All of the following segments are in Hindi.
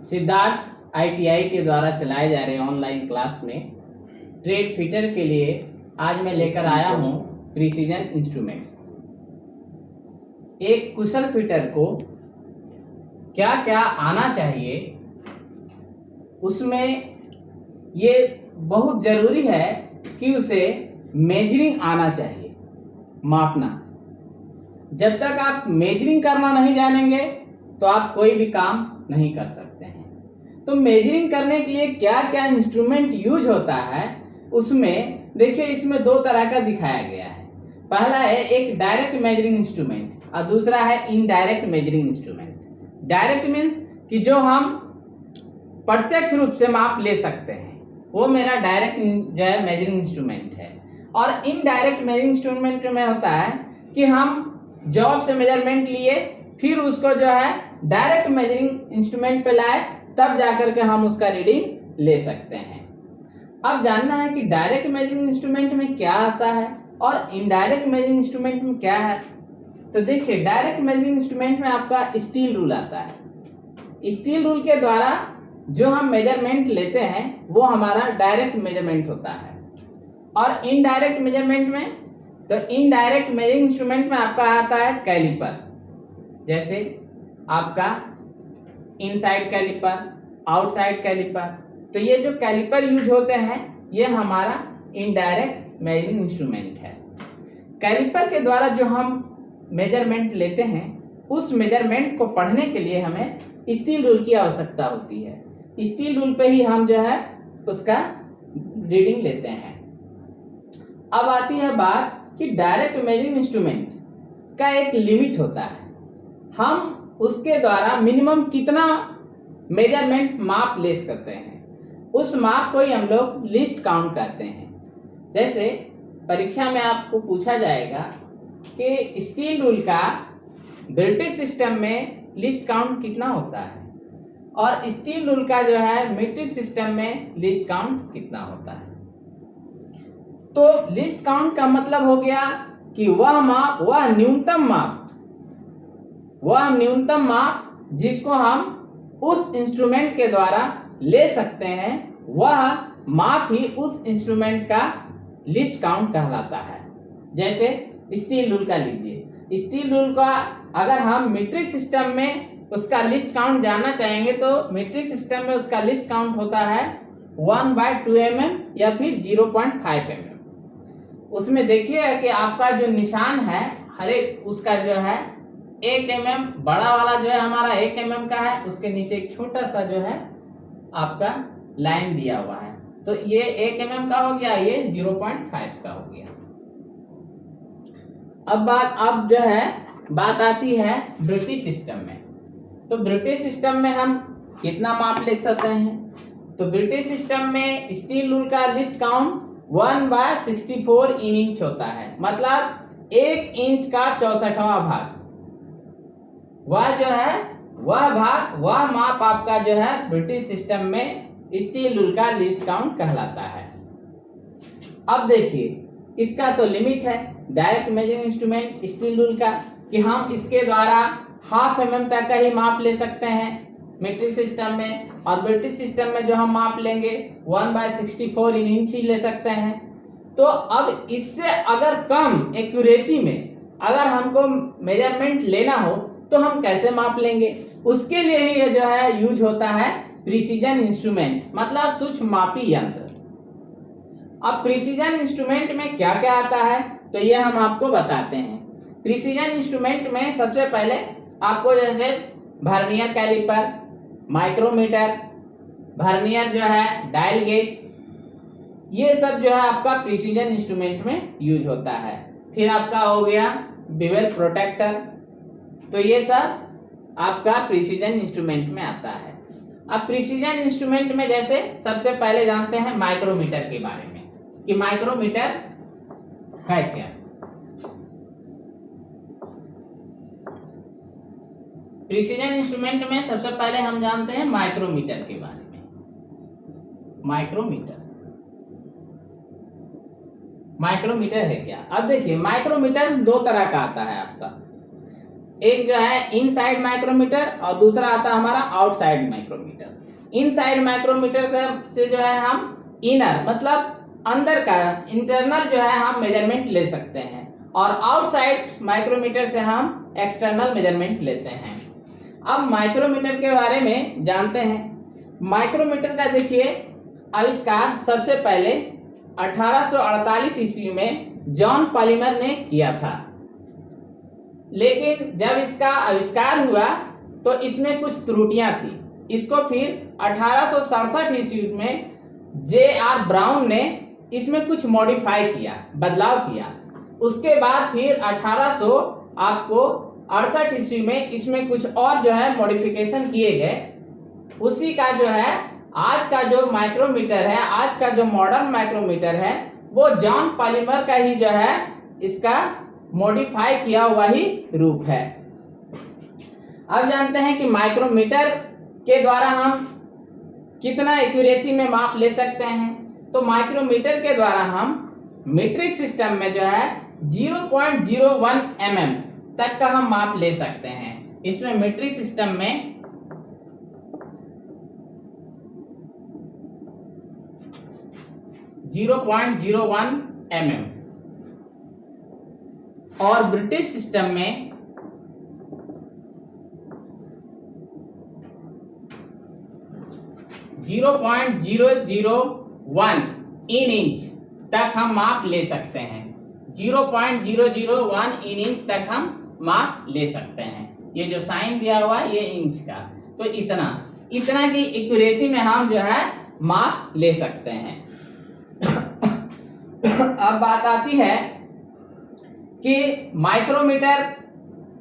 सिद्धार्थ आईटीआई के द्वारा चलाए जा रहे ऑनलाइन क्लास में ट्रेड फिटर के लिए आज मैं लेकर आया हूं प्रिसीजन इंस्ट्रूमेंट्स। एक कुशल फिटर को क्या क्या आना चाहिए, उसमें ये बहुत ज़रूरी है कि उसे मेजरिंग आना चाहिए, मापना। जब तक आप मेजरिंग करना नहीं जानेंगे तो आप कोई भी काम नहीं कर सकते हैं। तो मेजरिंग करने के लिए क्या क्या इंस्ट्रूमेंट यूज होता है, उसमें देखिए इसमें दो तरह का दिखाया गया है। पहला है एक डायरेक्ट मेजरिंग इंस्ट्रूमेंट और दूसरा है indirect measuring instrument. Direct means कि जो हम प्रत्यक्ष रूप से माप ले सकते हैं, वो मेरा डायरेक्ट जो है मेजरिंग इंस्ट्रूमेंट है। और इनडायरेक्ट मेजरिंग इंस्ट्रूमेंट में होता है कि हम जॉब से मेजरमेंट लिए, फिर उसको जो है डायरेक्ट मेजरिंग इंस्ट्रूमेंट पे लाए, तब जाकर के हम उसका रीडिंग ले सकते हैं। अब जानना है कि डायरेक्ट मेजरिंग इंस्ट्रूमेंट में क्या आता है और इनडायरेक्ट मेजरिंग इंस्ट्रूमेंट में क्या है। तो देखिए डायरेक्ट मेजरिंग इंस्ट्रूमेंट में आपका स्टील रूल आता है। स्टील रूल के द्वारा जो हम मेजरमेंट लेते हैं वो हमारा डायरेक्ट मेजरमेंट होता है। और इनडायरेक्ट मेजरमेंट में, तो इनडायरेक्ट मेजरिंग इंस्ट्रूमेंट में आपका आता है कैलिपर, जैसे आपका इनसाइड कैलिपर, आउटसाइड कैलिपर। तो ये जो कैलिपर यूज होते हैं ये हमारा इनडायरेक्ट मेजरिंग इंस्ट्रूमेंट है। कैलिपर के द्वारा जो हम मेजरमेंट लेते हैं, उस मेजरमेंट को पढ़ने के लिए हमें स्टील रूल की आवश्यकता होती है। स्टील रूल पे ही हम जो है उसका रीडिंग लेते हैं। अब आती है बात कि डायरेक्ट मेजरिंग इंस्ट्रूमेंट का एक लिमिट होता है। हम उसके द्वारा मिनिमम कितना मेजरमेंट माप ले सकते हैं, उस माप को ही हम लोग लिस्ट काउंट करते हैं। जैसे परीक्षा में आपको पूछा जाएगा कि स्टील रूल का ब्रिटिश सिस्टम में लिस्ट काउंट कितना होता है और स्टील रूल का जो है मीट्रिक सिस्टम में लिस्ट काउंट कितना होता है। तो लिस्ट काउंट का मतलब हो गया कि वह माप, वह न्यूनतम माप जिसको हम उस इंस्ट्रूमेंट के द्वारा ले सकते हैं, वह माप ही उस इंस्ट्रूमेंट का लिस्ट काउंट कहलाता है। जैसे स्टील रूल का लीजिए, स्टील रूल का अगर हम मीट्रिक सिस्टम में उसका लिस्ट काउंट जानना चाहेंगे तो मीट्रिक सिस्टम में उसका लिस्ट काउंट होता है 1/2 mm या फिर 0.5 mm। उसमें देखिए कि आपका जो निशान है हर एक उसका जो है 1 mm, बड़ा वाला जो है हमारा 1 mm का है, उसके नीचे एक छोटा सा जो है आपका लाइन दिया हुआ है। तो ये 1 mm का हो गया, ये 0.5 का हो गया। अब जो है बात आती है ब्रिटिश सिस्टम में। तो ब्रिटिश सिस्टम में हम कितना माप ले सकते हैं। तो ब्रिटिश सिस्टम में स्टील रूल का लिस्ट काउंट 1/64 इंच होता है, मतलब 1 इंच का 64वां भाग। वह जो है वह माप आपका जो है ब्रिटिश सिस्टम में स्टील रूल का लिस्ट काउंट कहलाता है। अब देखिए इसका तो लिमिट है direct measuring instrument steel rule का कि हम इसके द्वारा 0.5 mm तक का ही माप ले सकते हैं मीट्रिक सिस्टम में, और ब्रिटिश सिस्टम में जो हम माप लेंगे 1/64 इंच ही ले सकते हैं। तो अब इससे अगर कम एक्यूरेसी में अगर हमको मेजरमेंट लेना हो तो हम कैसे माप लेंगे, उसके लिए ही ये जो है यूज होता है प्रिसीजन इंस्ट्रूमेंट, मतलब सूक्ष्म मापी यंत्र। अब प्रिसीजन इंस्ट्रूमेंट में क्या क्या आता है तो ये हम आपको बताते हैं। प्रिसीजन इंस्ट्रूमेंट में सबसे पहले आपको जैसे वर्नियर कैलिपर, माइक्रोमीटर, वर्नियर जो है डायल गेज, ये सब जो है आपका प्रिसीजन इंस्ट्रूमेंट में यूज होता है। फिर आपका हो गया बेवल प्रोटेक्टर, तो ये सब आपका प्रिसीजन इंस्ट्रूमेंट में आता है। अब प्रिसीजन इंस्ट्रूमेंट में जैसे सबसे पहले जानते हैं माइक्रोमीटर के बारे में कि माइक्रोमीटर है क्या। प्रिसीजन इंस्ट्रूमेंट में सबसे पहले हम जानते हैं माइक्रोमीटर के बारे में। माइक्रोमीटर है क्या। अब देखिए माइक्रोमीटर दो तरह का आता है आपका, एक जो है इनसाइड माइक्रोमीटर और दूसरा आता है हमारा आउटसाइड माइक्रोमीटर। इनसाइड माइक्रोमीटर से जो है हम इनर मतलब अंदर का इंटरनल जो है हम मेजरमेंट ले सकते हैं, और आउटसाइड माइक्रोमीटर से हम एक्सटर्नल मेजरमेंट लेते हैं। अब माइक्रोमीटर के बारे में जानते हैं। माइक्रोमीटर का देखिए आविष्कार सबसे पहले 1848 ईस्वी में जॉन पॉलीमर ने किया था, लेकिन जब इसका आविष्कार हुआ तो इसमें कुछ त्रुटियां थी। इसको फिर 1867 ईस्वी में J.R. ब्राउन ने इसमें कुछ मॉडिफाई किया, बदलाव किया। उसके बाद फिर 1868 ईस्वी में इसमें कुछ और जो है मॉडिफिकेशन किए गए। उसी का जो है आज का जो माइक्रोमीटर है, आज का जो मॉडर्न माइक्रोमीटर है, वो जॉन पॉलीमर का ही जो है इसका मॉडिफाई किया हुआ ही रूप है। अब जानते हैं कि माइक्रोमीटर के द्वारा हम कितना एक्यूरेसी में माप ले सकते हैं। तो माइक्रोमीटर के द्वारा हम मीट्रिक सिस्टम में जो है 0.01 mm तक का हम माप ले सकते हैं। इसमें मीट्रिक सिस्टम में 0.01 mm और ब्रिटिश सिस्टम में 0.001 इंच तक हम माप ले सकते हैं। 0.001 इंच तक हम माप ले सकते हैं। ये जो साइन दिया हुआ है ये इंच का, तो इतना की एक्यूरेसी में हम जो है माप ले सकते हैं। अब बात आती है कि माइक्रोमीटर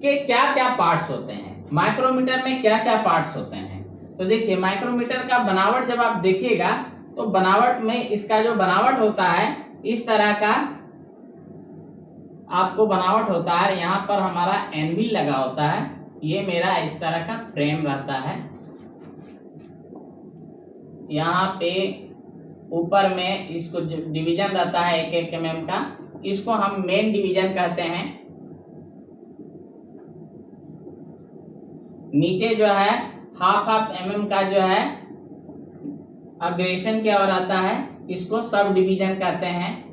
के क्या क्या पार्ट्स होते हैं। माइक्रोमीटर में क्या क्या पार्ट्स होते हैं, तो देखिए माइक्रोमीटर का बनावट जब आप देखिएगा तो बनावट में इसका जो बनावट होता है इस तरह का आपको बनावट होता है। यहाँ पर हमारा एनविल लगा होता है, ये मेरा इस तरह का फ्रेम रहता है। यहाँ पे ऊपर में इसको डिवीजन रहता है 1-1 mm का, इसको हम मेन डिवीजन कहते हैं। नीचे जो है 1/2 mm का जो है अग्रेशन की ओर आता है, इसको सब डिवीजन कहते हैं।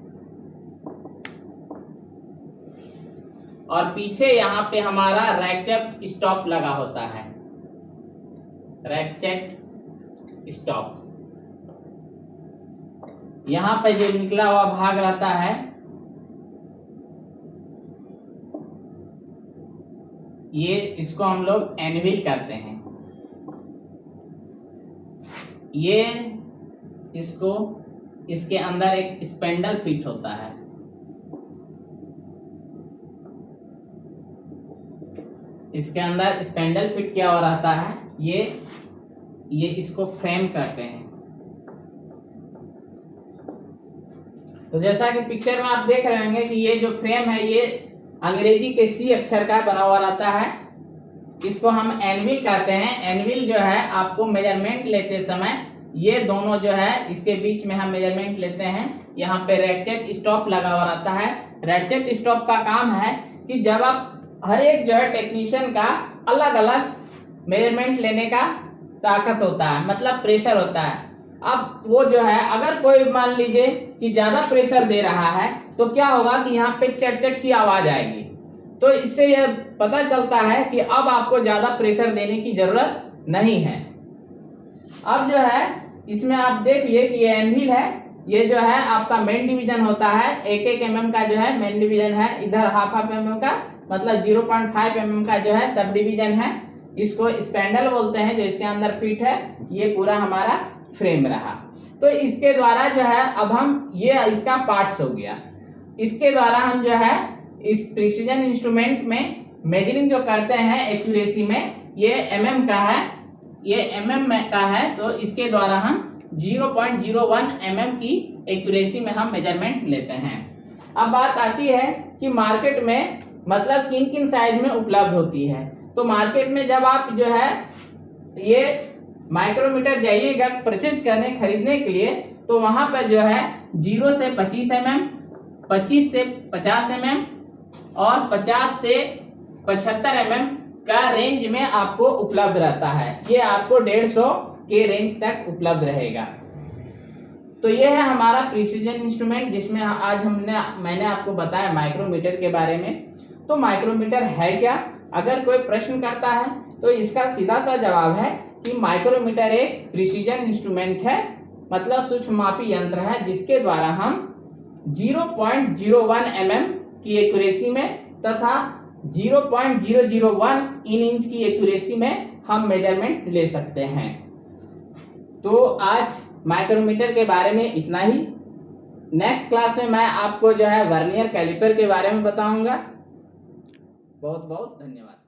और पीछे यहाँ पे हमारा रैटचेट स्टॉप लगा होता है, रैटचेट स्टॉप। यहाँ पे जो निकला हुआ भाग रहता है ये, इसको हम लोग एनविल करते हैं। ये इसको इसके अंदर एक स्पेंडल फिट होता है। इसके अंदर स्पेंडल फिट किया हुआ रहता है। ये इसको फ्रेम करते हैं। तो जैसा कि पिक्चर में आप देख रहे होंगे कि ये जो फ्रेम है ये अंग्रेजी के C अक्षर का बना हुआ रहता है। इसको हम एनविल कहते हैं। एनविल जो है आपको मेजरमेंट लेते समय ये दोनों जो है इसके बीच में हम मेजरमेंट लेते हैं। यहाँ पे रैटचेट स्टॉप लगा हुआ रहता है। रैटचेट स्टॉप का काम है कि जब आप हर एक जो है टेक्नीशियन का अलग अलग मेजरमेंट लेने का ताकत होता है, मतलब प्रेशर होता है। अब वो जो है अगर कोई मान लीजिए कि ज्यादा प्रेशर दे रहा है तो क्या होगा कि यहाँ पे चट-चट की आवाज आएगी। तो इससे यह पता चलता है कि अब आपको ज्यादा प्रेशर देने की जरूरत नहीं है। अब जो है इसमें आप देखिए कि ये एनविल है, ये जो है आपका मेन डिवीजन होता है। 1-1 mm का जो है मेन डिवीजन है, इधर 1/2 mm का मतलब 0.5 mm का जो है सब डिवीजन है। इसको स्पेंडल बोलते हैं जो इसके अंदर फिट है। ये पूरा हमारा फ्रेम रहा। तो इसके द्वारा जो है अब हम ये इसका पार्ट्स हो गया। इसके द्वारा हम जो है इस प्रिसीजन इंस्ट्रूमेंट में मेजरिंग जो करते हैं एक्यूरेसी में, ये mm का है, ये mm का है। तो इसके द्वारा हम 0.01 mm की एक्यूरेसी में हम मेजरमेंट लेते हैं। अब बात आती है कि मार्केट में मतलब किन किन साइज में उपलब्ध होती है। तो मार्केट में जब आप जो है ये माइक्रोमीटर जाइएगा परचेज करने खरीदने के लिए, तो वहां पर जो है 0 से 25 mm, 25 से 50 mm और 50 से 75 mm का रेंज में आपको उपलब्ध रहता है। ये आपको 150 के रेंज तक उपलब्ध रहेगा। तो ये है हमारा प्रिसीजन इंस्ट्रूमेंट, जिसमें आज मैंने आपको बताया माइक्रोमीटर के बारे में। तो माइक्रोमीटर है क्या? अगर कोई प्रश्न करता है तो इसका सीधा सा जवाब है कि माइक्रोमीटर एक प्रिसीजन इंस्ट्रूमेंट है, मतलब सूक्ष्ममापी यंत्र है, जिसके द्वारा हम 0.01 mm की एक्यूरेसी में तथा 0.001 इंच की एक्यूरेसी में हम मेजरमेंट ले सकते हैं। तो आज माइक्रोमीटर के बारे में इतना ही। नेक्स्ट क्लास में मैं आपको जो है वर्नियर कैलिपर के बारे में बताऊंगा। बहुत बहुत धन्यवाद।